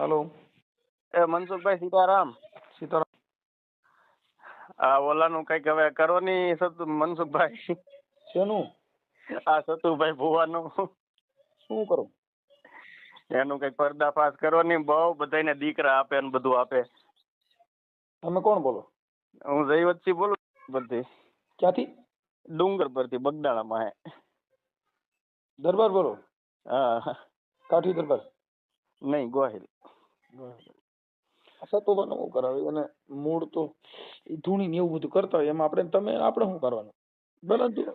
Hello. Mansukhbhai Sitaram. Sitaram. આ ઓલાનું કઈક હવે કરો ની મનસુખભાઈ. શેનું? આ સતુભાઈ ભુવાનું શું કરું? એનું કઈક પર્દાફાશ કરો ની. બહુ બધાને દીકરા આપે ને બધું આપે. તમે કોણ બોલો? હું જયવતસિંહ બોલું બધી. ક્યાંથી? ડુંગર પરથી બગદાણામાં હે. દરબાર બોલો? હા. કાઠી દરબાર? નહીં, ગોહિલ. સતોબાનું શું કરાવે? અને મૂળ તો એ ધૂણી ને એવું બધું કરતા હોય, એમાં આપણે શું કરવાનું? બરાબર.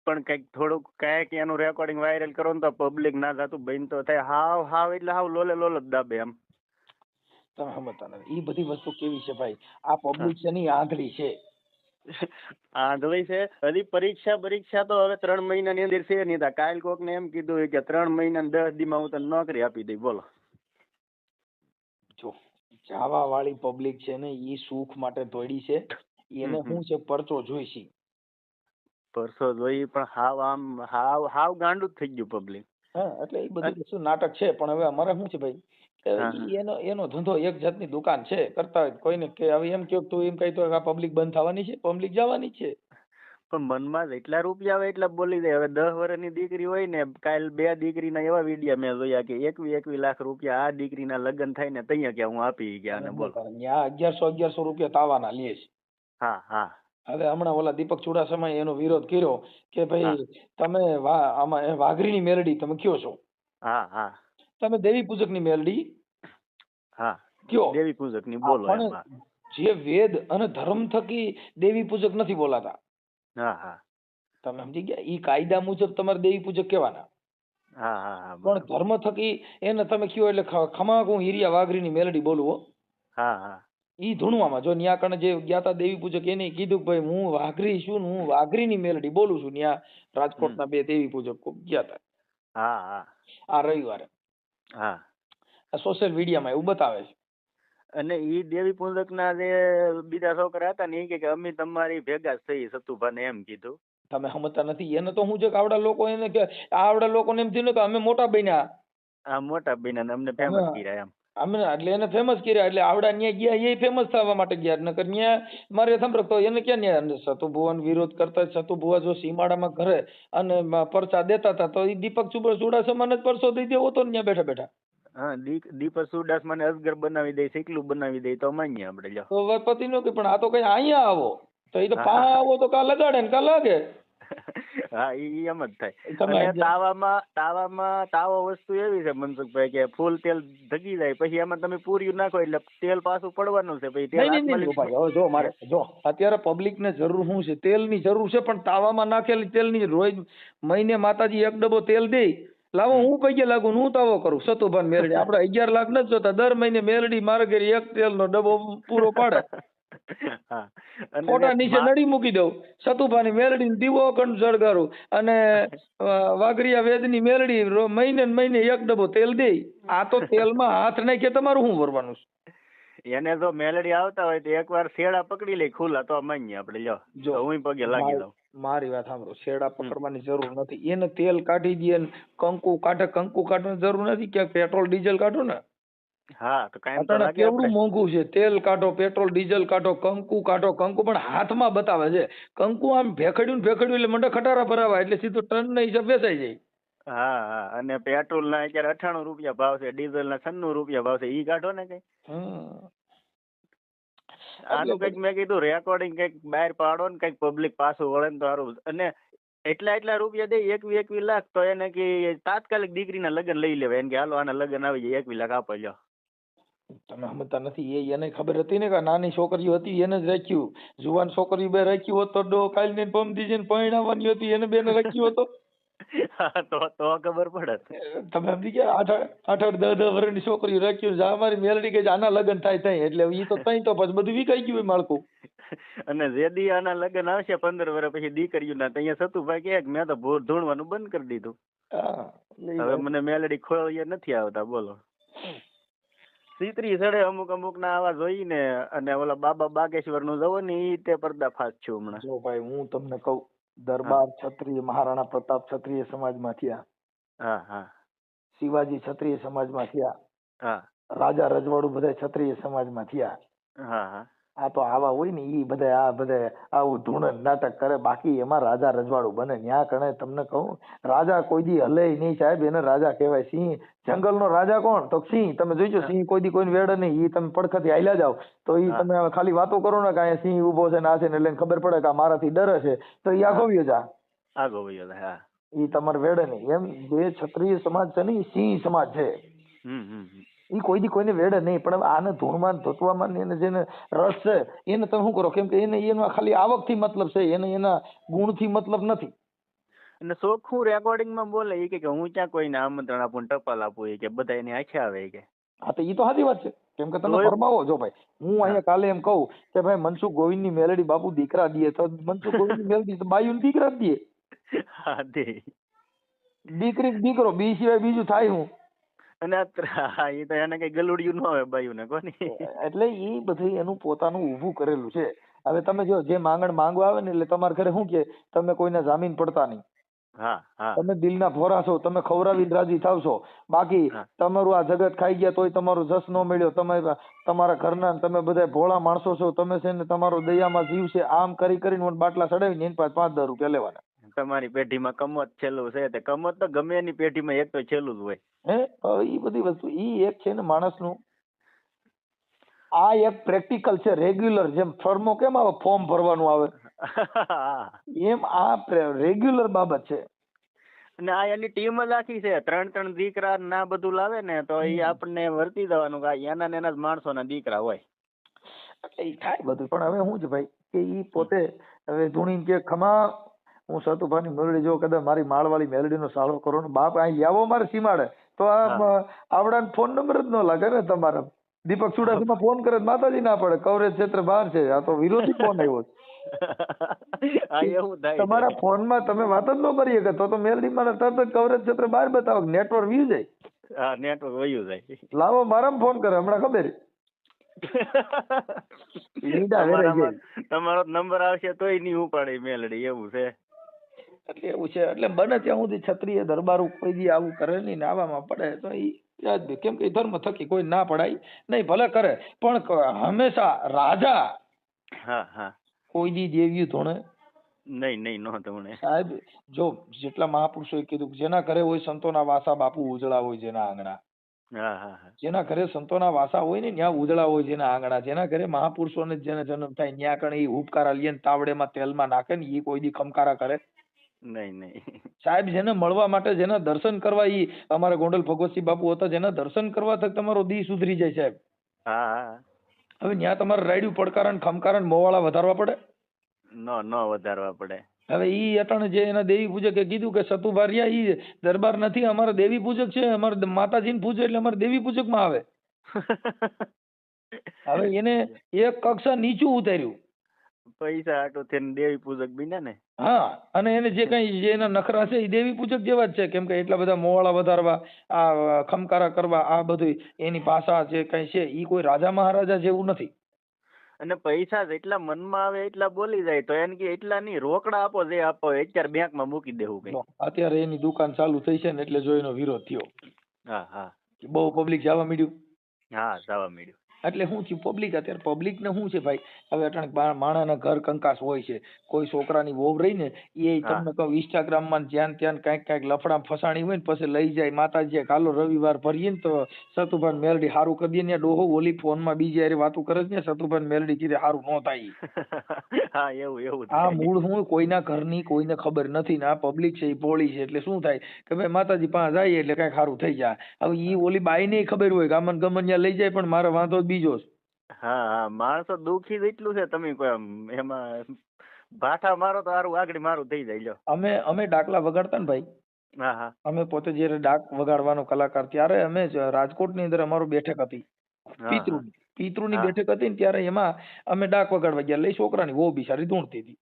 પણ કઈક થોડુંક કઈક એનું રેકોર્ડિંગ વાયરલ કરો ને તો પબ્લિક ના થતું બંધ તો થાય. હાવ એટલે હાવ લોલે લોલ જ દાબે એમ. તમે સમજતા નથી. એ બધી વસ્તુ કેવી છે ભાઈ? આ પબ્લિક છે ની આંધળી છે. આંધળી છે. હજી પરીક્ષા તો હવે 3 મહિનાની અંદર છે નહીં. કાલ કોક ને એમ કીધું કે 3 મહિના 10 દી માં હું તને નોકરી આપી દઈ. બોલો. જો જાવા વાળી પબ્લિક છે ને, એ સુખ માટે દોડી છે. એને શું છે, પરચો જોઈશે. પરસો જોઈ પણ હાવ આમ હાવ ગાંડું જ થઈ ગયું પબ્લિક. હા, એટલે એ બધું શું નાટક છે. પણ હવે અમારે શું છે ભાઈ, એનો ધંધો એક જાતની દુકાન છે. કરતા હોય કોઈને કે હવે એમ કહ્યું તું એમ કહી તો આ પબ્લિક બંધ થવાની છે? પબ્લિક જવાની છે. પણ મનમાં જેટલા રૂપિયા આવે એટલા બોલી દે. હવે 10 વર્ષની દીકરી હોય ને, કાલ 2 દીકરીના એવા વિડીયા મેં જોયા કે 21 લાખ રૂપિયા આ દીકરીના લગ્ન થાય ને તૈયા કે હું આપી ગયા ને. બોલો. ત્યાં 1100 રૂપિયા તાવાના લે છે. હા હા. હવે હમણાં ઓલા દીપક ચુડાસમાએ એનો વિરોધ કર્યો કે ભાઈ તમે આમાં વાઘરીની મેલડી તમે કયો છો? હા હા. તમે દેવી પૂજકની મેલડી હા કયો? દેવી પૂજકની બોલો. પણ જે વેદ અને ધર્મ થકી દેવી પૂજક નથી બોલાતા. હા હા. તમે સમજી ગયા? ઈ કાયદા મુજબ તમારે દેવી પૂજક કહેવાના. હા હા. પણ ધર્મ થકી એને તમે કયો એટલે ખમા હું હિરિયા વાઘરીની મેલડી બોલું હો. હા હા. ઈ ધૂણવામાં જો ન્યા કણે જે જ્ઞાતા દેવી પૂજક એને કીધું કે ભાઈ હું વાઘરી છું ને હું વાઘરીની મેલડી બોલું છું. ન્યા રાજકોટના 2 દેવી પૂજક ગયા હતા. હા હા. આ રવિવારે. હા. આ સોશિયલ મીડિયામાં એવું બતાવે છે. અને ઈ દેવી પૂજક ના જે બીજા છોકરા હતા ને એ કે અમે તમારી ભેગા જ થઈ સતુભાને એમ કીધું. તમે સમજતા નથી. એને તો હું છે કે આવડા લોકો એને કે આવડા લોકોને એમ થયું કે અમે મોટા બન્યા. આ મોટા બન્યા અમને ફેમસ કર્યા એમ. અમે એટલે એને ફેમસ કર્યા એટલે આવડા ન્યા ગયા એ ફેમસ થવા માટે ગયા. નકર ન્યા મારે સાંભળતો એને ક્યાં ન્યા સતુભુવન વિરોધ કરતા સતુભુવા જો સીમાડામાં ઘરે અને પરચા દેતા હતા તો એ દીપક ચુડાસમાને જ પરચો દઈ દેવો તો ન્યા બેઠા બેઠા. હા, દીપક ચુડાસમાને અસગર બનાવી દે, સિકલું બનાવી દે તો માન્ય આપણે લ્યો. તો પતિ નો કે પણ આ તો કઈ અહીંયા આવો તો એ તો પા આવો તો કા લગાડે ને કા લાગે. હા, ઈ એમ જ થાય. અને તાવો વસ્તુ એવી છે મનસુખભાઈ કે ફૂલ તેલ ધગી જાય પછી એમાં તમે પૂર્યું નાખો એટલે તેલ પાછું પડવાનું છે. પછી તેલ નહીં જો મારે જો અત્યારે પબ્લિક ને જરૂર શું છે? તેલની જરૂર છે. પણ તાવામાં નાખેલી તેલની રોજ મહિને માતાજી 1 ડબ્બો તેલ દે. લાવો હું પૈયે લાગુ હું તાવો કરું. સતુભાન મેલડી આપણે 11 લાખ નથી જોતા. દર મહિને મેલડી મારે ઘરે 1 તેલનો ડબ્બો પૂરો પાડે. ફોટા નીચે નડી મૂકી દઉં. સતુભાની મેલડી દીવો અખંડ સળગારું અને વાઘરિયા વેદની મેલડી મહિને 1 ડબ્બો તેલ દે. આ તો તેલમાં હાથ નાખીએ તમારું શું ભરવાનું છે? એને જો મેલડી આવતા હોય તો એકવાર શેડા પકડી લે ખુલ્લા તો માન્ય આપણે લ્યો. જો હું પગે લાગી દઉં. મારી વાત સાંભળો. શેડા પકડવાની જરૂર નથી. એને તેલ કાઢી દે કંકુ કાઢવાની જરૂર નથી. ક્યાંક પેટ્રોલ ડીઝલ કાઢો ને. હા તો કાંઈ તો લાગે. કેવડું મોંઘું છે. તેલ કાઢો, પેટ્રોલ ડીઝલ કાઢો, કંકુ પણ હાથમાં બતાવે છે. કંકુ આમ ભેખડ્યું એટલે મંડે ખટારા ભરાવા એટલે સીધું ટન ના હિસાબ વેચાઈ જાય. હા હા. અને પેટ્રોલ ના અત્યારે 98 રૂપિયા ભાવ છે, ડીઝલ ના 96 રૂપિયા ભાવ છે. ઈ કાઢો ને કઈ. આનું કઈક મેં કીધું રેકોર્ડિંગ કઈક બહાર પાડો ને કઈક પબ્લિક પાછું વળે ને તો સારું. અને એટલા રૂપિયા દે 21 લાખ તો એને કે તાત્કાલિક દીકરીના લગ્ન લઈ લેવાય. એને કે હાલો આના લગ્ન આવી જાય 21 લાખ આપો લ્યો. તમે સમજતા નથી. એને ખબર હતી ને કે નાની છોકરીઓ હતી એને જ રાખ્યું. જુવાન છોકરીઓ બે રાખ્યું હોત તો કાલ ને પમદી જઈને પરણાવવાની હતી એને બેને રાખ્યું હતો. તો ખબર પડે. તમે સમજી ગયા? 8-10 વર્ષની છોકરીઓ રાખ્યું. અમારી મેલડી કે આના લગ્ન થાય એટલે ઈ તો તઈ તો પછી બધું વિકાઈ ગયું માળખું. અને જે દી આના લગ્ન આવશે 15 વર્ષ પછી દીકરીઓ ના ત્યાં સતુભાઈ કે મેં તો ભૂર ધૂણવાનું બંધ કરી દીધું. હવે મને મેલડી ખોળીએ નથી આવતા. બોલો. સીતરી સડે અમુક ના આવા જોઈને અને ઓલા બાબા બાગેશ્વર નું જવો ને ઈ તે પર્દાફાશ છું હમણાં. જો ભાઈ હું તમને કહું, દરબાર ક્ષત્રિય મહારાણા પ્રતાપ ક્ષત્રિય સમાજમાં થયા. હા હા. શિવાજી ક્ષત્રિય સમાજમાં થયા. હા. રાજા રજવાડું બધા ક્ષત્રિય સમાજમાં થયા. હા હા આ તો આવા હોય ને ઈ બધા આવું ધૂણ નાટક કરે, બાકી એમાં રાજા રજવાડું બને. ન્યા કણે તમને કહું, રાજા કોઈ દી હલે નહીં સાહેબ, એને રાજા કહેવાય. સિંહ જંગલનો રાજા કોણ? તો સિંહ. તમે જોઈજો, સિંહ કોઈ દી કોઈને વેડે નહીં. ઈ તમે પડખેથી હાલ્યા જાવ તો ઈ તમે ખાલી વાતો કરો ને કે અહીંયા સિંહ ઉભો છે ને આ છે ને, એટલે એને ખબર પડે કે આ મારાથી ડરે છે, તો ઈ આગો વયો જા. હા ઈ તમારે વેડે નહીં. એમ જે ક્ષત્રિય સમાજ છે ને ઈ સિંહ સમાજ છે. ઈ કોઈ દી કોઈને વેડે નહીં. પણ આને ધૂળમાં ધોતવામાં ને એને જેને રસ છે એને તમે શું કરો? કેમ કે એને એનો ખાલી આવકથી મતલબ છે, એને એના ગુણથી મતલબ નથી. અને ચોખ્ખું રેકોર્ડિંગમાં બોલે એ કે હું ક્યાં કોઈને આમંત્રણ આપું, ટપાલ આપું, એ કે બધા એની આંખે આવે કે. હા તો ઈ તો સાચી વાત છે. કેમ કે તમે ફરમાવો. જો ભાઈ, હું અહીંયા કાલે એમ કહું કે ભાઈ મનસુખ ગોવિંદની મેલડી બાપુ દીકરા દે, તો મનસુખ ગોવિંદની મેલડી તો બાયું દીકરા જ દે. હા દે. દીકરી દીકરો બી સિવાય બીજું થાય હું. અને એ તો એને કઈ ગલુડિયું ન આવે બાયું ને કોની. એટલે ઈ બધું એનું પોતાનું ઊભું કરેલું છે. હવે તમે જો જે માંગણ માંગવા આવે ને એટલે તમારા ઘરે શું કે તમે કોઈને જામીન પડતા નહીં. તમે દિલના ભોરા છો, તમે ખવડાવી રાજી થાવશો. બાકી તમારું આ જગત ખાઈ ગયા તોય તમારો જસ ન મળ્યો. તમે તમારા ઘરના તમે બધા ભોળા માણસો છો, તમે છે ને તમારો દયામાં જીવ છે, આમ કરી કરીને બાટલા ચડાવીને એની પાસે 5-10 રૂપિયા લેવાના. તમારી પેઢીમાં કમત છેલ્લું છે, તે કમત તો ગમે એની પેઢીમાં એક તો છેલ્લું જ હોય. ઈ બધી વસ્તુ ઈ એક છે ને માણસનું. આ એક પ્રેક્ટિકલ છે, રેગ્યુલર. જેમ ફોર્મો કેમ આવે, ફોર્મ ભરવાનું આવે, એમ આ રેગ્યુલર બાબત છે. અને આ એની ટીમ જ આખી છે. 3 દીકરા ના બધું લાવે ને તો એ આપણને વર્તી દેવાનું કે એના ને એના જ માણસોના દીકરા હોય. એટલે ઈ થાય બધું. પણ હવે શું છે ભાઈ કે ઈ પોતે હવે ધૂણીને કે ખમા હું સતુભાની મેલડી જો કદાચ મારી માળવાળી મેલડીનો સાળો કરો ને બાપ અહીં આવો મારે સીમાડે તો આવડાને ફોન નંબર જ ન લાગે ને તમારા. દીપક ચુડાસમા ફોન કરે માતાજી ના પડે, કવરેજ ક્ષેત્ર બહાર છે, આ તો વિરોધી ફોન આવ્યો. તમારા ફોનમાં તમે વાત જ ન કરી શકે તો મેલડી મારે તરત જ કવરેજ ક્ષેત્ર બહાર બતાવો, નેટવર્ક વ્યુ જાય. હા નેટવર્ક વયું જાય. લાવો મારામાં ફોન કરે હમણાં ખબર. તમારો નંબર આવશે તોય નહીં ઉપાડે મેલડી, એવું છે. એટલે એવું છે. એટલે બને ત્યાં સુધી ક્ષત્રિય દરબાર કોઈ દી આવું કરે નહીં ને આવામાં પડે તો યાદ દે. કેમ કે ધર્મ થકી કોઈ ના પડાય નહીં, ભલે કરે પણ હંમેશા રાજા કોઈ દી દેવ્યું ધોણે નહીં નો ધોણે. સાહેબ જો જેટલા મહાપુરુષોએ કીધું જેના ઘરે હોય સંતોના વાસા બાપુ ઉજળા હોય જેના આંગણા. જેના ઘરે સંતોના વાસા હોય ને ત્યાં ઉજળા હોય જેના આંગણા. જેના ઘરે મહાપુરુષોને જેને જન્મ થાય ત્યાં કણે ઈ ઉપકારા લઈએ ને તાવડેમાં તેલમાં નાખે ને ઈ કોઈ દી ખમકારા કરે નહીં. સાહેબ જેને મળવા માટે જેના દર્શન કરવા, ઈ અમારા ગોંડલ ભગવતસિંહ બાપુ હતા, જેના દર્શન કરવા તક તમારો દી સુધરી જાય સાહેબ. હવે ત્યાં તમારે રાયડું પડકારણ ખમકારણ મોવાળા વધારવા પડે? ન વધારવા પડે. હવે ઈ અટાણે જે એના દેવી પૂજકે કીધું કે સતુભારિયા ઈ દરબાર નથી, અમારા દેવી પૂજક છે, અમારે માતાજીને પૂજે એટલે અમારે દેવી પૂજક માં આવે. હવે એને એક કક્ષા નીચું ઉતાર્યું. પૈસા આટલું થઈને દેવી પૂજક બન્યા ને. હા, અને એને જે કઈ જે એના નખરા છે એ દેવી પૂજક જેવા જ છે. કેમ કે એટલા બધા મોવાળા વધારવા, આ ખમકારા કરવા, આ બધું એની ભાષા જે કઈ છે ઈ કોઈ રાજા મહારાજા જેવું નથી. અને પૈસા જેટલા મનમાં આવે એટલા બોલી જાય તો એને કે એટલા નહીં, રોકડા આપો જે આપો અત્યારે બેંકમાં મૂકી દેવું કઈ. અત્યારે એની દુકાન ચાલુ થઈ છે ને એટલે જો એનો વિરોધ થયો. બહુ પબ્લિક જવા મળ્યું. જવા મળ્યું. એટલે શું થયું પબ્લિક અત્યારે પબ્લિક ને શું છે ભાઈ, હવે અટાણે માણાના ઘર કંકાસ હોય છે. કોઈ છોકરાની વહુ રહી ને એ તમને કહું ઇન્સ્ટાગ્રામ માં જ્યાં ત્યાં કઈક લફડા ફસાણી હોય ને પછી લઈ જાય માતાજી કાલો રવિવાર ભરીએ ને તો સતુભાઈ મેલડી હારું કરી દે ને ડોહો ઓલી ફોન માં બીજી હારે વાતો કરે છે ને સતુભાઈ મેલડી કીધે હારું ન થાય. એવું આ મૂળ હું કોઈના ઘરની કોઈને ખબર નથી ને આ પબ્લિક છે એ ભોળી છે. એટલે શું થાય કે ભાઈ માતાજી પાસે જાય એટલે કઈક હારું થઈ જાય. હવે ઈ ઓલી બાઈ ને ખબર હોય કે આમન ગમન લઈ જાય પણ મારો વાંધો બીજો. માણસો દુખી એટલું છે તમે કોઈ એમાં ભાઠા મારો તો હારું આગળ મારું થઈ જાય. અમે ડાકલા વગાડતા ને ભાઈ, અમે પોતે જયારે ડાક વગાડવાનો કલાકાર ત્યારે અમે રાજકોટ ની અંદર અમારું બેઠક હતી પિતૃ ની બેઠક હતી ને ત્યારે એમાં અમે ડાક વગાડવા ગયા. લઈ છોકરાની બહુ બિચારી ધૂણતી હતી.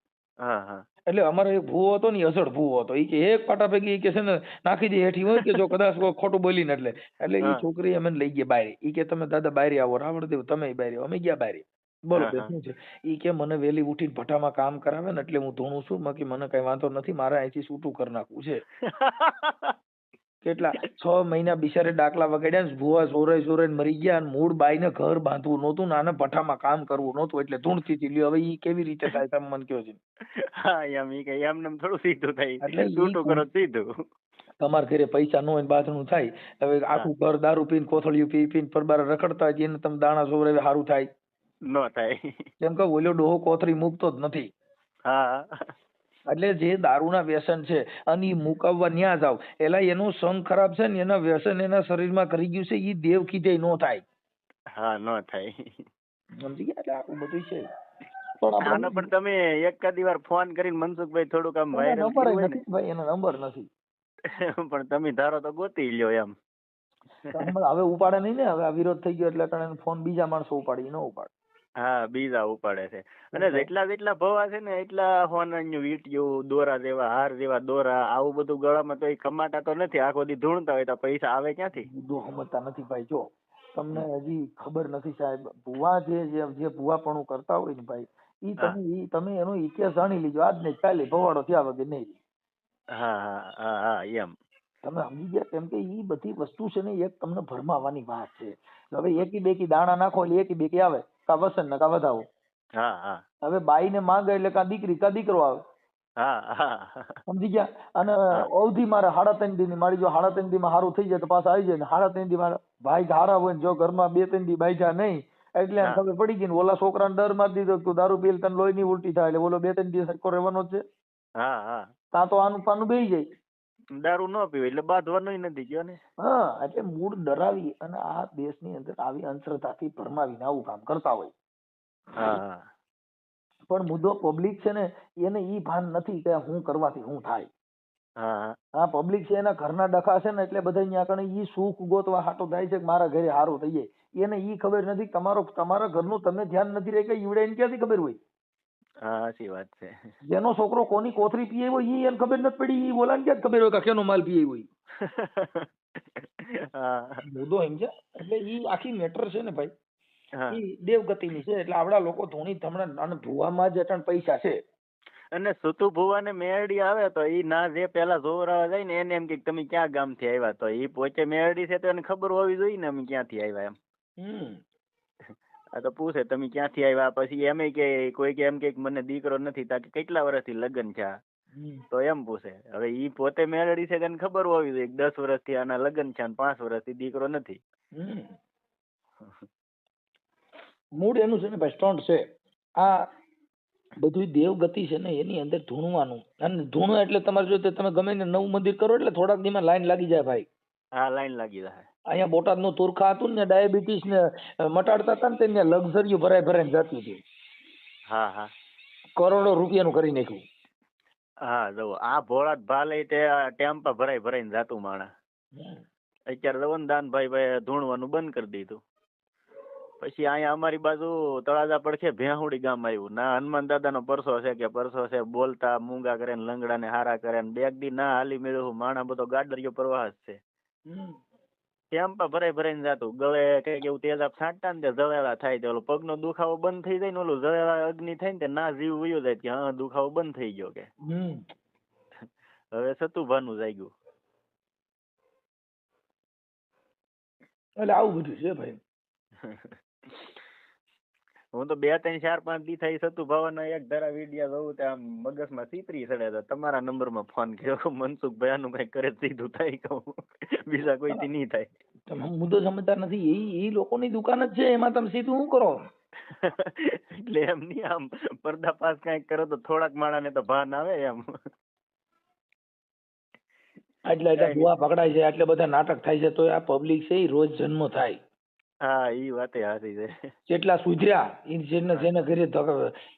એટલે અમારો એક ભૂવો હતો ને અસડ ભૂવો હતો, ઈ કે એક પાટા પૈકી કે છે ને નાખી દે હેઠી હોય કે જો કદાચ ખોટું બોલી ને એટલે ઈ છોકરી અમે લઈ ગયા બારે. ઈ કે તમે દાદા બારે આવો, રાવણ દેવ તમે બારે. અમે ગયા બારે. બોલો શું છે? ઈ કે મને વેલી ઉઠીને ભઠ્ઠામાં કામ કરાવે ને એટલે હું ધૂણું છું, બાકી મને કઈ વાંધો નથી, મારે અહીંથી છૂટું કરી નાખવું છે. કેટલા 6 મહિના બિચારે ડાકલા વગાડ્યા ને ભૂવા સોરાઈ સોરાઈને મરી ગયા અને મૂળ બાઈને ઘર બાંધવું નહોતું ને આને ભઠ્ઠામાં કામ કરવું નહોતું એટલે ધૂણથી થી લ્યો. હવે ઈ કેવી રીતે થાય તમે મને કહો છો? હા એમ ઈ કઈ એમને થોડું સીધું થાય, એટલે ઈ છૂટું કરો સીધું. તમારા ઘરે પૈસા ન હોય બાથણું થાય, હવે આખું ઘર દારૂ પીને કોથળિયું પી પીને પરબાર રખડતા હોય એને તમે દાણા સોવરાવે સારું થાય? ન થાય. કેમ કે ઓલો ડોહો કોથળી મૂકતો જ નથી. હા એટલે જે દારૂના વ્યસન છે અને ઈ મુકાવવા ન્યા જાવ એલા એનું સંગ ખરાબ છે ને એના વ્યસન એના શરીરમાં કરી ગયું છે ઈ દેવ કીધે નો થાય. હા ન થાય. સમજી ગયા? એટલે આખું બધું છે. આનો પણ તમે એકાદી વાર ફોન કરીને મનસુખભાઈ થોડુંક આમ વાયરલ નંબર કર્યું હોય ને, નથી ભાઈ, એનો નંબર નથી. પણ તમે ધારો તો ગોતી લ્યો એમ. હવે ઉપાડે નહીં ને, હવે આ વિરોધ થઈ ગયો એટલે કારણ ફોન બીજા માણસો ઉપાડી ન ઉપાડે. હા બીજા ઉપાડે છે. અને જેટલા ભવા છે ને એટલા હોનાનું વીંટિયું, દોરા જેવા હાર જેવા દોરા, આવું બધું ગળામાં તો એ કમાતા તો નથી, આખો દી ધૂણતા હોય તો પૈસા આવે ક્યાંથી? સમજતા નથી ભાઈ. જો તમને હજી ખબર નથી સાહેબ, ભુવા જે ભુવાપણું કરતા હોય ને ભાઈ, તમે એનો ઇતિહાસ જાણી લીજો. આજ ને કાલે ભવાડો થયા વગર નહીં. હા હા હા હા એમ તમે સમજી ગયા? કેમ કે ઈ બધી વસ્તુ છે ને એક તમને ભરમાવાની વાત છે. હવે એકી બેકી દાણા નાખો એટલે એકી બેકી આવે, કા વસન ને કા વધાવો. હા હા હવે બાઈ ને માંગે એટલે કા દીકરી કા દીકરો આવે. હા હા સમજી ગયા? અને અવધિ મારે 3.5 દી ની મારી જો 3.5 દી માં સારું થઈ જાય તો પાછા આવી જાય ને 3.5 દી માં ભાઈ હારા હોય ને જો ઘરમાં 2-3 દી બાઈજા નહીં એટલે એને ખબર પડી ગઈ ને ઓલા છોકરાને ડર મારી દીધો તું દારૂ પીલ તને લોહી ની ઉલટી થાય એટલે ઓલો 2-3 દી સરખો રહેવાનો જ છે. હા હા ત્યાં તો આનું પાનું બેહી જાય. દારૂ ન પીવે એટલે બાંધવાનું નથી ગયો ને. હા એટલે મૂળ ડરાવી અને આ દેશની અંદર આવી અંધશ્રદ્ધાથી ભરમાવીને આવું કામ કરતા હોય. હા પણ મુદ્દો પબ્લિક છે ને એને ઈ ભાન નથી કે હું કરવાથી હું થાય. હા પબ્લિક છે એના ઘરના ડખા છે ને એટલે બધા અહીંયા કણે ઈ સુખ ગોતવા હાટો થાય છે કે મારા ઘરે સારું થઈ જાય. એને ઈ ખબર નથી તમારા ઘરનું તમે ધ્યાન નથી રહે કે ઈવડે એને ક્યાંથી ખબર હોય? હા સાચી વાત છે. જેનો છોકરો કોની કોથરી પીએ હોય ઈ એને ખબર નથી પડી, ઈ બોલાને ક્યાં ખબર હોય કે કેનો માલ પીએ હોય? મુદ્દો એમ છે. એટલે ઈ આખી મેટર છે ને ભાઈ, ઈ દેવગતિની છે. એટલે આપડા લોકો ધોની ધમણા અને ભુવામાં જ અટણ પૈસા છે. અને સુતુ ભુવાને મેરડી આવે તો ઈ ના જે પેલા જોવરાવા જાય ને એને એમ કે તમે ક્યાં ગામથી આવ્યા, તો ઈ પોતે મેરડી છે તો એને ખબર હોવી જોઈએ ને અમે ક્યાંથી આવ્યા એમ. આ તો પૂછે તમે ક્યાંથી આવ્યા, પછી એમ કે કોઈ કે એમ કે મને દીકરો નથી, તાકે કેટલા વર્ષથી લગ્ન છે તો એમ પૂછે. હવે ઈ પોતે મેરડી છે તેને ખબર હોવી જોઈએ 10 વર્ષથી આના લગ્ન છે અને 5 વર્ષથી દીકરો નથી. મૂળ એનું છે ને ભાઈ સ્ટન્ટ છે. આ બધું દેવગતિ છે ને એની અંદર ધૂણવાનું, અને ધૂણો એટલે તમારે જો તમે ગમે ને નવું મંદિર કરો એટલે થોડાક દીમાં લાઈન લાગી જાય ભાઈ. હા લાઈન લાગી જાય. અહીંયા બોટાદ નું તુરખા હતું ને ડાયાબિટીસ ને મટાડતા હતા ને તેને લક્ઝરીઓ ભરાઈ જતી હતી. હા હા કરોડો રૂપિયાનું કરી નાખ્યું. હા જો આ ભોળા ભાલે તે ટેમ્પા ભરાઈને જાતું માણા. અત્યારે રવનદાનભાઈ ધૂણવાનું બંધ કરી દીધું. પછી અહીંયા અમારી બાજુ તળાજા પડખે ભેહુડી ગામ આવ્યું. ના હનુમાન દાદાનો પરસો છે બોલતા મૂંગા કરે ને લંગડા ને હારા કરે ને બેગ દી ના હાલી મેળવું માણા બધો ગાડરિયો પ્રવાહ જ છે. ટેમ્પા ભરાઈને જાતું. ગળે કઈક એવું તેજાબ છાંટતા ને જળેલા થાય તો ઓલો પગનો દુખાવો બંધ થઈ જાય ને ઓલું જળેલા અગ્નિ થાય ને ના જીવ વયો જાય કે હા દુખાવો બંધ થઈ ગયો કે. હવે સતુભાનું જાગ્યું. એટલે આવું બધું છે ભાઈ. હું તો 2, 3, 4, 5 દી થઈ સતુ ભાવના એક ધારા વિડિયા જોઉં તો આમ મગજમાં ચીતરી ચડે તો તમારા નંબરમાં ફોન કર્યો. મનસુખભાઈ આનું કઈ કરે સીધું થાય કહું, બીજા કોઈથી નહીં થાય. તમે મુદ્દો સમજતા નથી. એ લોકોની દુકાન જ છે, એમાં તમે સીધું શું કરો? એટલે એમ નહીં, આમ પડદા પાસ કઈક કરો તો થોડાક માણાને તો ભાન આવે એમ. એટલે ભુવા પકડાય છે, એટલે બધા નાટક થાય છે, તો આ પબ્લિક છે એ રોજ જન્મ થાય. હા ઈ વાતે સાચી છે. કેટલા સુધર્યા, જેના ઘરે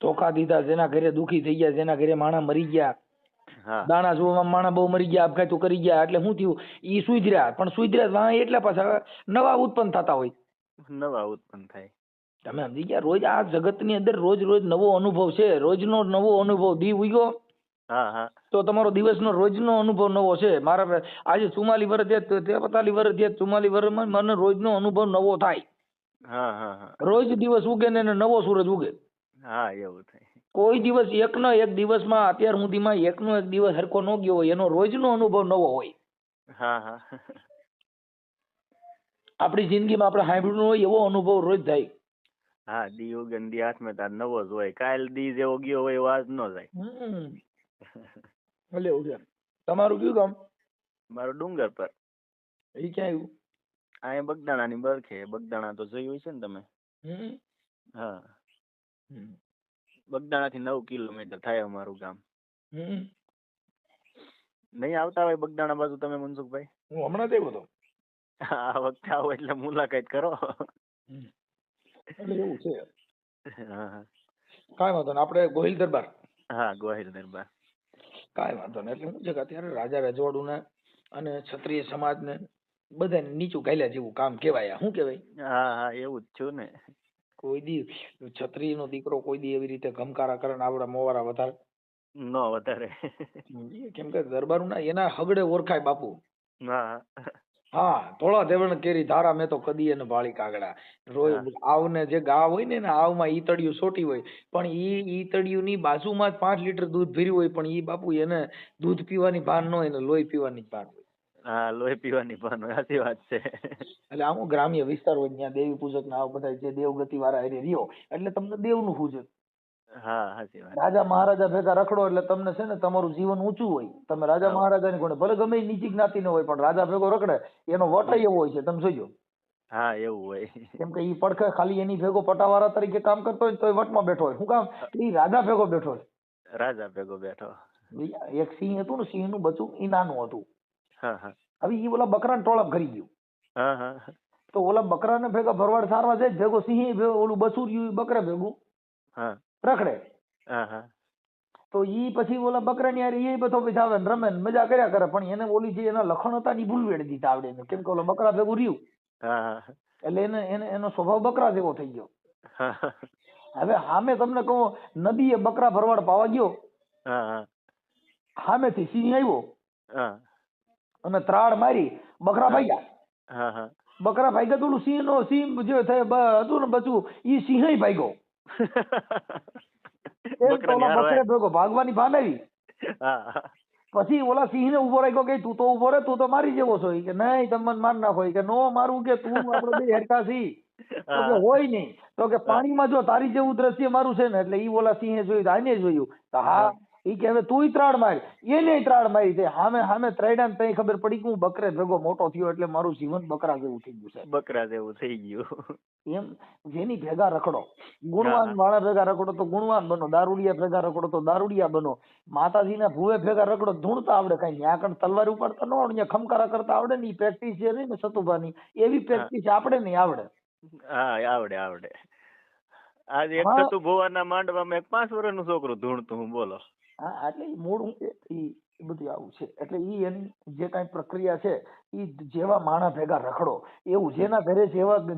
ધોખા દીધા, જેના ઘરે દુખી થઈ ગયા, જેના ઘરે માણા મરી ગયા, દાણા જોવામાં માણા બહુ મરી ગયા, આપઘાતો કરી ગયા, એટલે શું થયું? ઈ સુધર્યા, પણ સુધર્યા એટલા પાછા નવા ઉત્પન્ન થતા હોય. નવા ઉત્પન્ન થાય. તમે સમજી ગયા? રોજ આ જગતની અંદર રોજ નવો અનુભવ છે. રોજનો નવો અનુભવ. દી ઉગ્યો તો તમારો દિવસનો રોજનો અનુભવ નવો છે. મારા આજે 44 વર્ષ થયા, 43 વર્ષ થયા, 44 વર્ષમાં મને રોજનો અનુભવ નવો થાય. રોજ દિવસ ઉગે ને નવો સૂરજ ઉગે. હા એવું થાય. કોઈ દિવસ એક દિવસમાં અત્યાર સુધીમાં એકનો એક દિવસ સરખો ન ગયો હોય, એનો રોજનો અનુભવ નવો હોય. હા હા આપણી જિંદગીમાં આપણે સાંભળ્યું હોય એવો અનુભવ રોજ થાય. હા, દી ઉગન દી હાથમાં તાર નવો જ હોય. કાલ દી જેવો ગયો હોય એવો આજ નો જાય. ભલે એવું છે. તમારું કયું ગામ? મારું ડુંગર પર. એ ક્યાં આવ્યું? અહીંયા બગદાણા ની બરખે. બગદાણા તો જોયું છે ને તમે? હા, બગદાણા થી 9 કિલોમીટર થાય અમારું ગામ. નહીં આવતા હોય બગદાણા બાજુ તમે મનસુખભાઈ? હું હમણાં જ આવ્યો હતો. આ વખતે આવો એટલે મુલાકાત કરો. એટલે એવું છે. હા કાંઈ વાંધો નહીં, આપણે ગોહિલ દરબાર. હા, ગોહિલ દરબાર. કાંઈ વાંધો નહીં. એટલે શું છે કે અત્યારે રાજા રજવાડું ને અને ક્ષત્રિય સમાજ ને બધાને નીચું ગાલ્યા જેવું કામ કહેવાય. શું કહેવાય? હા હા, એવું જ છું ને. કોઈ દી ક્ષત્રિય નો દીકરો કોઈ દી એવી રીતે ગમકારા કરે ને આવડા મોવારા વધારે નો વધારે. કેમ કે દરબારું ના એના હગડે ઓળખાય બાપુ. હા હા, થોડા દેવણ કેરી ધારા મેં તો કદી એને ભાળી કાગડા. રોય આવને જે ગાવ હોય ને આવમાં ઈતળિયું સોટી હોય, પણ ઈતળિયું ની બાજુમાં જ 5 લીટર દૂધ ભર્યું હોય, પણ ઈ બાપુ એને દૂધ પીવાની ભાન ન હોય ને લોહી પીવાની ભાન હોય. હા, લોહી પીવાની ભાન હોય. સાચી વાત છે. એટલે આમ ગ્રામ્ય વિસ્તાર હોય ત્યાં દેવી પૂજક ના બધા જે દેવગતિ વાળા હારે રહ્યો એટલે તમને દેવનું પૂજક. હા, સાચી વાત. રાજા મહારાજા ભેગા રખડો એટલે તમને છે ને તમારું જીવન ઊંચું હોય. તમે રાજા મહારાજાની કોને ભલે ગમે ઈ નીચી જ્ઞાતિ ન હોય, પણ રાજા ભેગો રખડે એનો વટ એવો હોય છે, તમે જોજો. હા, એવું હોય. કેમ કે ઈ પડખે ખાલી એની ભેગો પટાવાળા તરીકે કામ કરતો હોય તો વટમાં બેઠો હોય. શું કામ? ઈ રાજા ભેગો બેઠો હોય. રાજા ભેગો બેઠો. એક સિંહ હતું ને, સિંહ નું બચ્ચું ઈ નાનું હતું. હા હા. હવે ઈ ઓલા બકરાને ટોળાપ કરી ગયું. હા હા. તો ઓલા બકરાને ભેગા ભરવાડ સારવા જાય ભેગો સિંહ ઓલું બચ્ચું રહ્યું બકરા ભેગું રખડે. હા હા. તો ઈ પછી ઓલા બકરાની હારે ઈ બધો પછી આવે ને રમે ને મજા કર્યા કરે, પણ એને ઓલી જે એના લખણ હતા ની ભૂલ વેડી દીધા આવડે ને. કેમ કે ઓલા બકરા ભેગું રહ્યું એટલે એને એનો સ્વભાવ બકરા જેવો થઈ ગયો. હવે સામે તમને કહું, નદીએ બકરા ભરવાડ પાવા ગયો, સામેથી સિંહ આવ્યો અને ત્રાડ મારી બકરા ભાગ્યા. બકરા ભાગ્યા તો ઓલું સિંહ જે હતું ને બચું ઈ સિંહ ભાગ્યો. બકરે ભેગો ભાગવાની ભાન આવી. પછી ઓલા સિંહ ને ઉભો રાખ્યો કે તું તો ઉભો રે, તું તો મારી જેવો છો. કે નહીં તમે મને માર નાખો. કે નો મારું, કે તું આપડે બે હેરકા છી. તો કે હોય નહીં. તો કે પાણીમાં જો તારી જેવું દ્રશ્ય મારું છે ને, એટલે ઈ ઓલા સિંહે જોયું, આને જોયું. હા, ઈ કે હવે તું ત્રાડ માર. એને ત્રાડ મારી છે. સામે ત્રાડ્યા ને તઈ ખબર પડી કે હું બકરે ભેગો મોટો થયો એટલે મારું જીવન બકરા જેવું થઈ ગયું છે. બકરા જેવું થઈ ગયું. એમ જેની ભેગા રખડો, ગુણવાન વાળા ભેગા રખડો તો ગુણવાન બનો, દારૂડિયા ભેગા રખડો તો દારૂડિયા બનો. માતાજીના ભૂવે ભેગા રખડો ધૂણતા આવડે. કઈ ન્યા કણ તલવાર ઉપાડતા ન આવડે, ખમકારા કરતા આવડે ને. પ્રેક્ટિસ છે ને સતુભાની, એવી પ્રેક્ટિસ આપણે નહીં આવડે. હા, આવડે આવડે. આજે એક સતુ ભુવાના માંડવામાં એક 5 વર્ષનું છોકરું ધૂણતું, હું બોલો. હા, એટલે મૂળ હું ઈ બધું આવું છે. એટલે ઈ એની જે કઈ પ્રક્રિયા છે, ઈ જેવા માણા ભેગા રખડો એવું. જેના ઘરે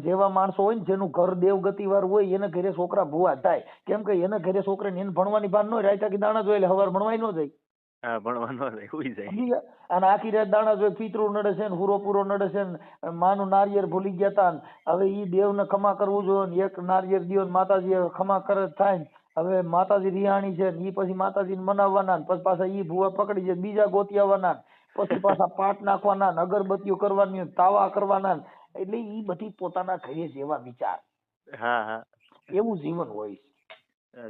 જેવા માણસો હોય ને, જેનું ઘર દેવગતિ વાર હોય, એને ઘરે છોકરા ભુવા થાય. કેમ કે એને ઘરે છોકરાને એને ભણવાની ભાન ન હોય, રાયતા કે દાણા જોઈ એટલે હવાર ભણવાય ન જાય. હા, ભણવા ન જાય, હુઈ જાય. અને આખી રાત દાણા જોઈ, પિતરું નડે છે ને, હુરો પૂરો નડે છે ને, માનું નારિયેળ ભૂલી ગયા તા. હવે ઈ દેવને ખમા કરવું જોઈએ ને, એક નારિયેળ દિયો ને માતાજી ખમા કરે થાય ને. હવે માતાજી રિહાણી છે ને, ઈ પછી માતાજીને મનાવવાના, પછી પાછા ઈ ભૂવા પકડી જાય, બીજા ગોતી આવવાના, પછી પાછા પાટ નાખવાના, અગરબત્તીઓ કરવાની, તાવા કરવાના. એટલે ઈ બધી પોતાના ઘરે જેવા વિચાર. હા હા, એવું જીવન હોય.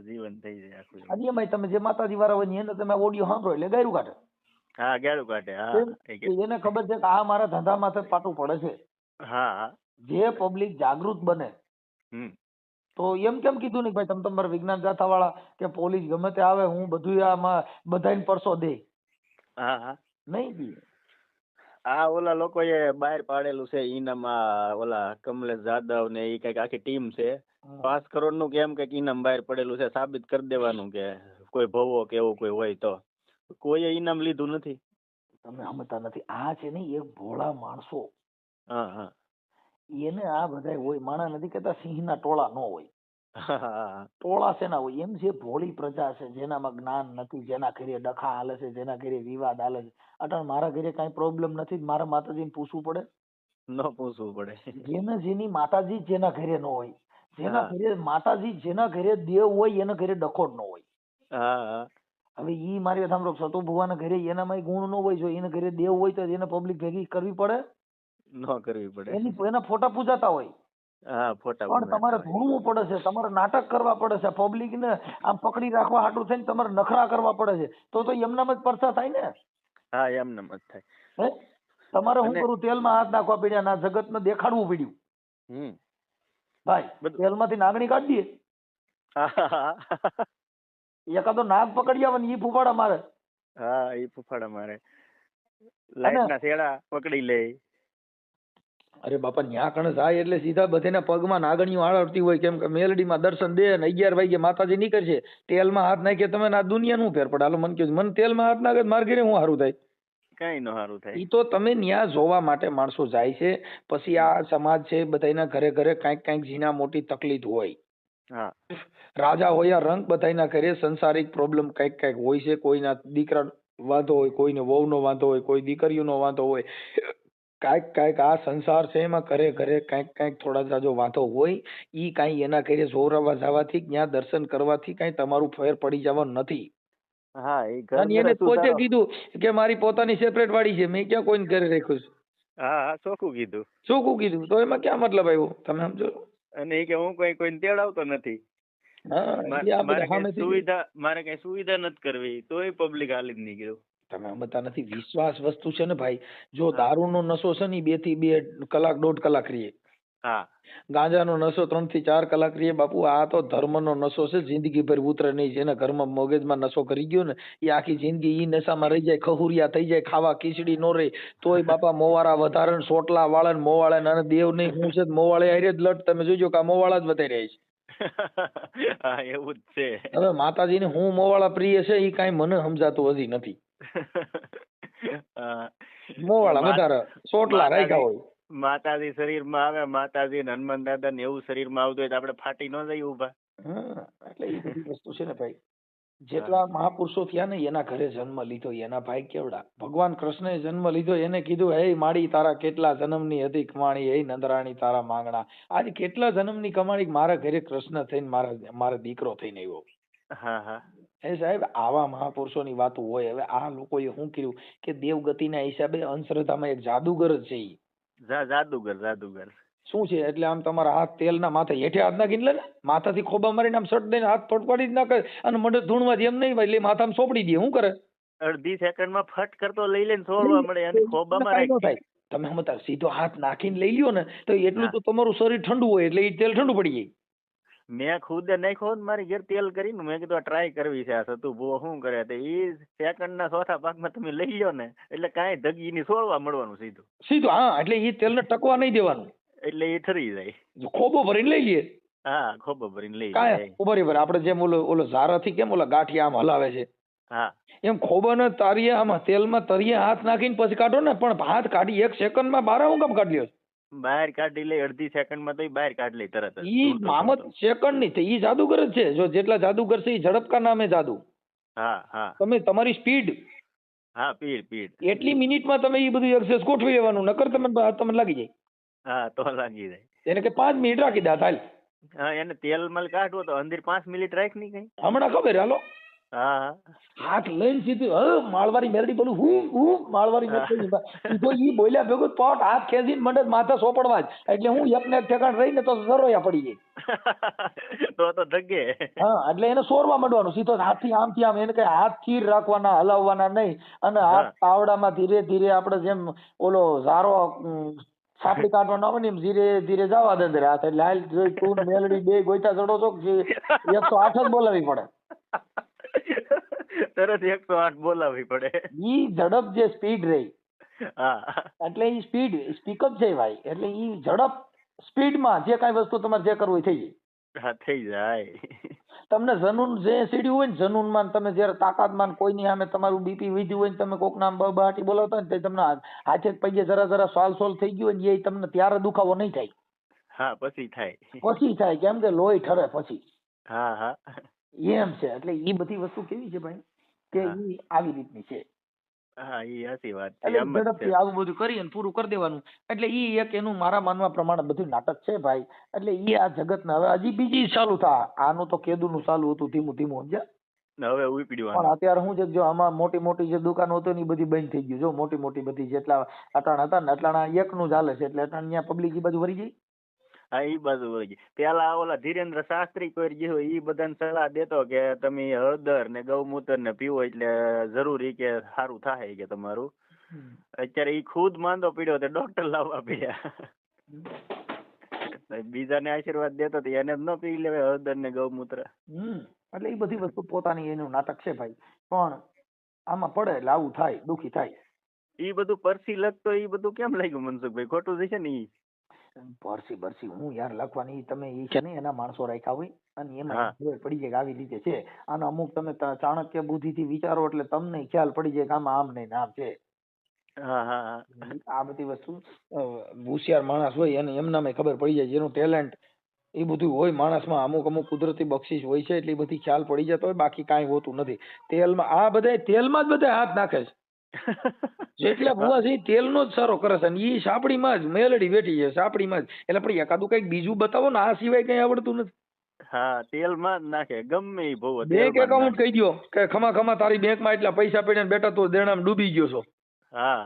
જીવન થઈ જાય આખું. અને એમાંય તમે જે માતાજી વાળા હોય એને તમે ઓડિયો સાંભળો એટલે ગાયરું કાઢે. હા, ગાયરું કાઢે. હા, એને ખબર છે કે આ મારા ધંધા માથે પાટું પડે છે. હા, જે પબ્લિક જાગૃત બને. તો એમ કેમ કીધું ને ભાઈ તમે તમારા વિજ્ઞાન ગાથા વાળા કે પોલીસ ગમે તે આવે, હું બધું આમાં બધાને પરસો દે. હા હા, નહીં આ ઓલા લોકોએ બહાર પાડેલું છે ઈનામમાં, ઓલા કમલેશ જાદવ ને ઈ કઈક આખી ટીમ છે, 5 કરોડ નું કેમ કઈક ઈનામ બહાર પડેલું છે. સાબિત કરી દેવાનું કે કોઈ ભવો કે એવું કોઈ હોય તો. કોઈએ ઈનામ લીધું નથી. તમે સમજતા નથી. આ છે ને એક ભોળા માણસો. હા હા, એને આ બધા હોય. માણા નથી કેતા સિંહના ટોળા ન હોય. ટોળા શેના હોય? એમ જે ભોળી પ્રજા છે, જેનામાં જ્ઞાન નથી, જેના ઘરે ડખા હાલે છે, જેના ઘરે વિવાદ હાલે છે. અટાણ મારા ઘરે કઈ પ્રોબ્લેમ નથી, મારા માતાજીને પૂછવું પડે? ન પૂછવું પડે. જેની માતાજી જેના ઘરે ન હોય, જેના ઘરે માતાજી, જેના ઘરે દેવ હોય, એના ઘરે ડખો જ ન હોય. હવે ઈ મારી વાત સાંભળો, સતુ ભુવાના ઘરે એનામાં ગુણ ન હોય, જો એને ઘરે દેવ હોય તો એને પબ્લિક ભેગી કરવી પડે, ન કરવી પડે. એના ફોટા પૂજાતા હોય, હા, ફોટા પણ તમારે બનાવતા હોય. ધૂણવું પડે છે, તમારે નાટક કરવા પડે છે, પબ્લિક ને આમ પકડી રાખવા હાટું થઈને તમારે નખરા કરવા પડે છે, તો એમનામ જ પરચા થાય ને. હા, એમને મત થાય. હે તમારે શું અને કરવું, તેલમાં હાથ નાખવા પડ્યા, ના જગતને દેખાડવું પડ્યું ભાઈ, બધું. તેલમાંથી નાગણી કાઢી દઈએ, એકાદો નાગ પકડી આવે ને ઈ ફૂફાડા મારે. હા, એ ફૂફાડા મારે, લાઈટ ના શેડા પકડી લે. અરે બાપા, ન્યા કણ જાય એટલે સીધા બધેના પગમાં નાગણીઓ આળવતી હોય, કેમ કે મેલડીમાં દર્શન દે ને 11 વાગે માતાજી નીકળશે, તેલમાં હાથ નાખીએ તમે આ દુનિયા નું ફેર પડે. હાલો મને કહ્યું, મને તેલમાં હાથ નાખે મારે ઘરે હું સારું થાય? કઈ નો સારું થાય. ઈ તો તમે ન્યા જોવા માટે માણસો જાય છે. પછી આ સમાજ છે, બધાના ઘરે ઘરે કઈક ઝીણા મોટી તકલીફ હોય. હા, રાજા હોય રંગ, બધાના ઘરે સંસારિક પ્રોબ્લેમ કઈક હોય છે. કોઈના દીકરા વાંધો હોય, કોઈને વહુનો વાંધો હોય, કોઈ દીકરીઓનો વાંધો હોય, કાંઈક આ સંસાર છે એમાં ઘરે ઘરે કાંઈક થોડા જાજો વાંધો હોય. ઈ કાંઈ એના ઘરે જોરાવા જવાથી, ત્યાં દર્શન કરવાથી કાંઈ તમારું ફેર પડી જવાનું નથી. હા, એ ઘર અને એને પોતે કીધું કે મારી પોતાની સેપરેટ વાડી છે, મેં ક્યાં કોઈને ઘરે રાખ્યું છે. હા, ચોખ્ખું કીધું. ચોખ્ખું કીધું, તો એમાં ક્યાં મતલબ આવ્યો, તમે સમજો? અને એ કે હું કોઈને તેડાવતો નથી. મારે કઈ સુવિધા નથી કરવી, તોય પબ્લિક હાલી જ નહીં ગયું. તમે સમજતા નથી, વિશ્વાસ વસ્તુ છે ને ભાઈ. જો દારૂનો નશો છે ને 2 થી 2 કલાક 1.5 કલાક રહીએ. હા, ગાંજાનો નશો 3 થી 4 કલાક રહીએ બાપુ. આ તો ધર્મનો નશો છે, જિંદગી ભર ઉતરે નહીં. જેને ઘરમાં મગજમાં નશો કરી ગયો ને, એ આખી જિંદગી ઈ નશામાં રહી જાય, ખહુરિયા થઈ જાય, ખાવા ખીચડી નો રહે તોય બાપા મોવારા વધારે, સોટલા વાળે ને મોવાળે ને દેવ નહીં હું છે મોવાળે હારે જ લટ. તમે જોજો કે આ મોવાળા જ વધારે રહ્યા છે. હા, એવું જ છે. હવે માતાજીને હું મોવાળા પ્રિય છે એ કાંઈ મને સમજાતું હજી નથી. મોવાળા વધારે સોટલા રાખ્યા હોય. માતાજી શરીરમાં આવે, માતાજી ને હનુમાન દાદા ને એવું શરીરમાં આવતું હોય તો આપણે ફાટી ન જઈએ ઉભા. એટલે એ બધી વસ્તુ છે ને ભાઈ. જેટલા મહાપુરુષો થયા ને એના ઘરે જન્મ લીધો, એના ભાઈ કેવડા. ભગવાન કૃષ્ણએ જન્મ લીધો, એને કીધું હે માડી તારા કેટલા જન્મની હતી કમાણી, હે નંદરાણી તારા માંગણા. આજે કેટલા જન્મની કમાણી મારા ઘરે કૃષ્ણ થઈને મારા દીકરો થઈને આવ્યો. હા, હા. એ સાહેબ, આવા મહાપુરુષોની વાતો હોય. હવે આ લોકોએ શું કર્યું કે દેવગતિના હિસાબે અંધશ્રદ્ધામાં એક જાદુગર જ છે. જાદુગર શું છે? એટલે આમ તમારા હાથ તેલના માથે હેઠે હાથ નાખીને લે ને, માથાથી ખોબા મારીને આમ સટ દઈને હાથ ફટફડી જ નાખે, અને મડે ધૂણવાથી એમ નહીં એટલે માથામાં સોપડી દે. શું કરે? અડધી સેકન્ડમાં ફટ કરતો લઈ લે ને છોડવા મળે, અને ખોબામાં રાખે. તમે સમજતા, સીધો હાથ નાખીને લઈ લ્યો ને તો એટલું તો તમારું શરીર ઠંડુ હોય એટલે એ તેલ ઠંડુ પડી જાય. મેં ખુદ નાખ્યો ને મારી ઘેર તેલ કરીને, મેં કીધું ટ્રાય કરવી છે. આ સતુ ભુવો શું કરે, એ સેકન્ડના ચોથા ભાગમાં તમે લઈ લો ને એટલે કાંઈ ધગી ની છોડવા મળવાનું સીધું. હા, એટલે એ તેલને ટકવા નહીં દેવાનું, એટલે એ ઠરી જાય. ખોબો ભરીને લઈ લઈએ. હા, ખોબો ભરીને લઈ જાય. બરાબર, આપણે જેમ ઓલો ઝારાથી કેમ ઓલા ગાંઠિયા આમ હલાવે છે, હા, એમ ખોબાને તારીએ આમાં તેલમાં તરીએ હાથ નાખીને પછી કાઢો ને. પણ હાથ કાઢી 1 સેકન્ડમાં બહાર હું કામ કાઢી લ્યો? બહાર કાઢી લે અડધી સેકન્ડમાં, તો બહાર કાઢી લે તરત. ઈ મામત સેકન્ડ નહીં, ઈ જાદુગર જ છે. જો જેટલા જાદુગર છે એ ઝડપ કા નામે જાદુ. હા, હા. તમે તમારી સ્પીડ, હા, સ્પીડ એટલી મિનિટમાં તમે એ બધું એક્સેસ ગોઠવી લેવાનું, નકર તમને લાગી જાય. હા, તો લાગી જાય. એને કે 5 મિનિટ રાખી દે હાલ. હા, એને તેલ માં કાઢવો તો અંદર 5 મિનિટ રાખ નહીં કઈ. હમણાં ખબર હાલો. હા, હાથ લઈને સીધું માળવારી મેરડી બોલું હું માળવારી મેરડી તો ઈ બોલ્યા ભેગું પટ હાથ ખેંચીને મંડે માથા સોપડવા જ. એટલે હું એકને એક ઠેકાણ રહીને તો સરોયા પડી જાય. તો ધગે. હા, એટલે એને સોરવા માંડવાનું સીધો હાથથી આમથી આમ. એને કઈ હાથ સ્થિર રાખવાના, હલાવવાના નહીં. અને હાથ તાવડામાં ધીરે ધીરે આપણે જેમ ઓલો ઝારો સાપડી કાઢવાનો આવે ને એમ ધીરે ધીરે જવા દે અંદર હાથ. એટલે હાલ તું મેલડી બે ગોઈતા ચડો છો, 108 જ બોલાવી પડે. તરત 108 બોલાવી પડે. ઈ ઝડપ જે સ્પીડ રહી, હા, એટલે ઈ સ્પીકઅપ છે ભાઈ. એટલે ઈ ઝડપ સ્પીડમાં જે કાંઈ વસ્તુ તમારે જે કરવું થઈ જાય. હા, થઈ જાય. તમને જનૂન જે સીડ્યું હોય ને, જનૂનમાં તમે જયારે તાકાતમાં કોઈની સામે તમારું બીપી વધ્યું હોય ને, તમે કોક નામ બહાટી બોલાવતા હોય ને, તમને હાથે પગે જરા સોલ થઈ ગયું હોય ને, એ તમને ત્યારે દુખાવો નહીં થાય. હા, પછી થાય. કેમ કે લોહી ઠરે પછી. હા, હા, એમ છે. એટલે ઈ બધી વસ્તુ કેવી છે ભાઈ, કે ઈ આવી રીતની છે. હા, એ સાચી વાત છે. એટલે ઝડપથી આવું બધું કરી અને પૂરું કરી દેવાનું. એટલે ઈ એક એનું મારા માનવા પ્રમાણે બધું નાટક છે ભાઈ. એટલે ઈ આ જગતના હવે હજી બીજી ચાલુ થા. આનું તો કેદુનું ચાલુ હતું ધીમું ધીમું, સમજ્યા? ને હવે પણ ઉપડ્યું અત્યારે શું છે કે જો આમાં મોટી મોટી જે દુકાનો હતી ને ઈ બધી બંધ થઈ ગયું. જો મોટી મોટી બધી જેટલા અટાણા હતા ને અટાણા એકનું ચાલે છે એટલે અટાણા ત્યાં પબ્લિક ઈ બાજુ વળી ગઈ. હા ઈ બાજુ વળી ગઈ. પેલા ઓલા ધીરેન્દ્ર શાસ્ત્રી કોઈ ગયો ઈ બધાને સલાહ દેતો કે તમે હળદર ને ગૌમૂત્ર ને પીવો એટલે જરૂરી કે સારું થાય કે તમારું. અત્યારે ઈ ખુદ માંદો પડ્યો તો ડોક્ટર લાવવા પડ્યા. બીજાને આશીર્વાદ દેતો તો એને ન પી લેવાય હળદર ને ગૌમૂત્ર. એટલે એ બધી વસ્તુ પોતાની એનું નાટક છે ભાઈ, પણ આમાં પડે એટલે આવું થાય, દુખી થાય. ઈ બધું પરસી લખતો ઈ બધું કેમ લાગ્યું મનસુખભાઈ? ખોટું છે ને ઈ? પરસી હું યાર લખવાની તમે ઈ છે ને એના માણસો રાખ્યા હોય અને એમાં ખબર પડી જાય કે આવી રીતે છે. અને અમુક તમે ચાણક્ય બુદ્ધિ થી વિચારો એટલે તમને ખ્યાલ પડી જાય કે આમાં આમ નહીં આમ છે. આ બધી વસ્તુ હોશિયાર માણસ હોય અને એમનામાં ખબર પડી જાય, જેનું ટેલેન્ટ એ બધું હોય માણસમાં, અમુક કુદરતી બક્ષિસ હોય છે એટલે એ બધી ખ્યાલ પડી જતો હોય, બાકી કાંઈ હોતું નથી. તેલમાં આ બધા તેલમાં જ બધા હાથ નાખે છે. જેટલા ભૂવા છે તેલનો જ સારો કરે છે, ઈ સાપડીમાં જ મેલડી બેઠી છે, સાપડીમાં જ. એટલે પણ એકાદું કઈક બીજું બતાવો ને, આ સિવાય કઈ આવડતું નથી. હા, તેલમાં જ નાખે ગમે ઈ ભૂવો. બેંક એકાઉન્ટ કહી દો કે ખમા તારી બેંકમાં એટલા પૈસા પડ્યા ને બેટા તું દેણામાં ડૂબી ગયો છો. હા,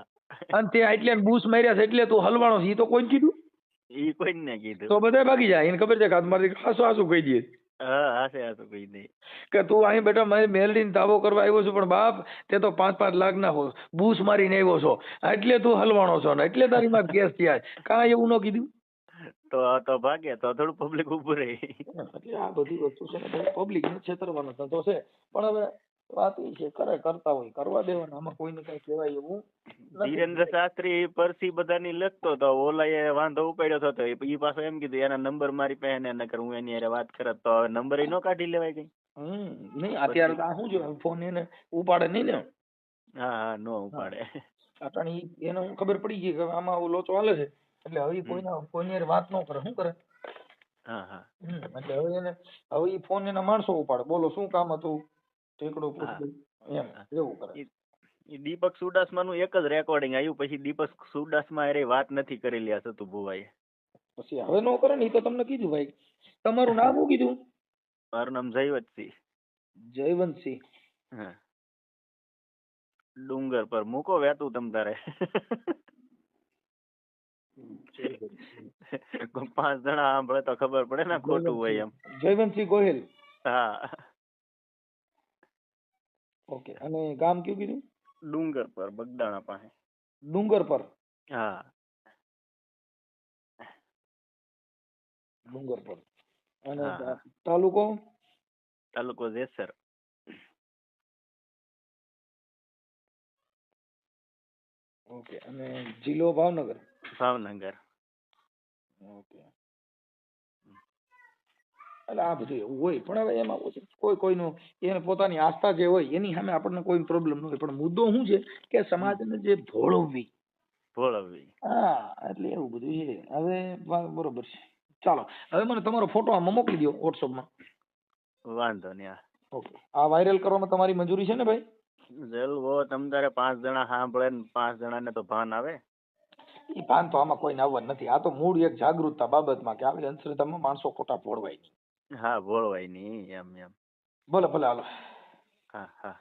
અને તે એટલે બૂસ માર્યા છે એટલે તું હલવાણો છે, ઈ તો કોઈ કીધું? ઈ કોઈને કીધું તો બધા ભાગી જાય. એને ખબર છે કે મારી હાસુ કહી દે. હાસુ કહી દે કે તું અહીં બેટા મારી મેલડીને દાવો કરવા આવ્યો છું, પણ બાપ તે તો 5-5 લાખના બૂસ મારીને આવ્યો છો એટલે તું હલવાણો છો ને એટલે તારી માં કેસ થયા. કાંઈ એવું ન કીધું તો ભાગે તો થોડું પબ્લિક ઉભું રહે. એટલે આ બધી વસ્તુ છે ને પબ્લિક ને છેતરવાનો ધંધો છે. પણ હવે વાત એ છે કરતા હોય કરવા દેવાના, આમાં કોઈને કઈ કહેવાય એવું. ધીરેન્દ્ર શાસ્ત્રી પરસી બધાની લખતો તો ઓલાએ વાંધો ઉપાડ્યો હતો, ઈ પાછો એમ કીધું એના નંબર મારી પાસે ને નકર હું એની હારે વાત કરત તો નંબર ઈ નો કાઢી લેવાય કઈ. નહીં અત્યારે તો આ શું છે ફોન એને ઉપાડે નહીં ને. હા નો ઉપાડે. અટાણી એને ખબર પડી ગઈ કે આમાં લોચો હાલે છે એટલે હવે કોઈની હારે વાત ન કરે. શું કરે? એટલે હવે એને હવે ઈ ફોન એના માણસો ઉપાડે. બોલો શું કામ હતું? ઠેકડો પૂછ્યું એમ એવું કરે. દીપક સુડાસમા નું એક જ રેકોર્ડિંગ આવ્યું, પછી દીપક સુડાસમા હારે વાત નથી કરેલી આ સતુ ભુવાએ. પછી હવે નો કરે ને, ઈ તો તમને કીધું ભાઈ. તમારું નામ શું કીધું? મારું નામ જયવંતસિંહ. જયવંતસિંહ. હા, ડુંગર પર મૂકો વેતું તમ તારે. 5 જણા સાંભળે તો ખબર પડે ને ખોટું હોય એમ. જયવંતસિંહ ગોહિલ. હા. ઓકે. અને ગામ કયું કીધું? ડુંગર પર, બગદાણા પાસે. ડુંગર પર? હા, ડુંગર પર. અને તાલુકો? તાલુકો જેસર. ઓકે. અને જિલ્લો ભાવનગર? ભાવનગર. ઓકે. એટલે આ બધું એવું હોય, પણ હવે એમાં કોઈનું એને પોતાની આસ્થા જે હોય એની સામે આપણને કોઈ પ્રોબ્લેમ ન હોય, પણ મુદ્દો શું છે કે સમાજને જે ભોળવવી. હા, એટલે એવું બધું છે. હવે બરોબર છે. ચાલો, હવે મને તમારો ફોટો આમાં મોકલી દો વોટ્સઅપમાં. વાંધો નહીં. ઓકે. આ વાયરલ કરવામાં તમારી મંજૂરી છે ને ભાઈ? જલવો તમ તારે 5 જણા સાંભળે ને 5 જણાને તો ભાન આવે. એ ભાન તો આમાં કોઈને આવવા નથી. આ તો મૂળ એક જાગૃતતા બાબતમાં કે આવી અંધશ્રદ્ધામાં માણસો ખોટા ભોળવાય નહીં. હા, ભોળવાય નહીં એમ. ભલે હાલો. હા.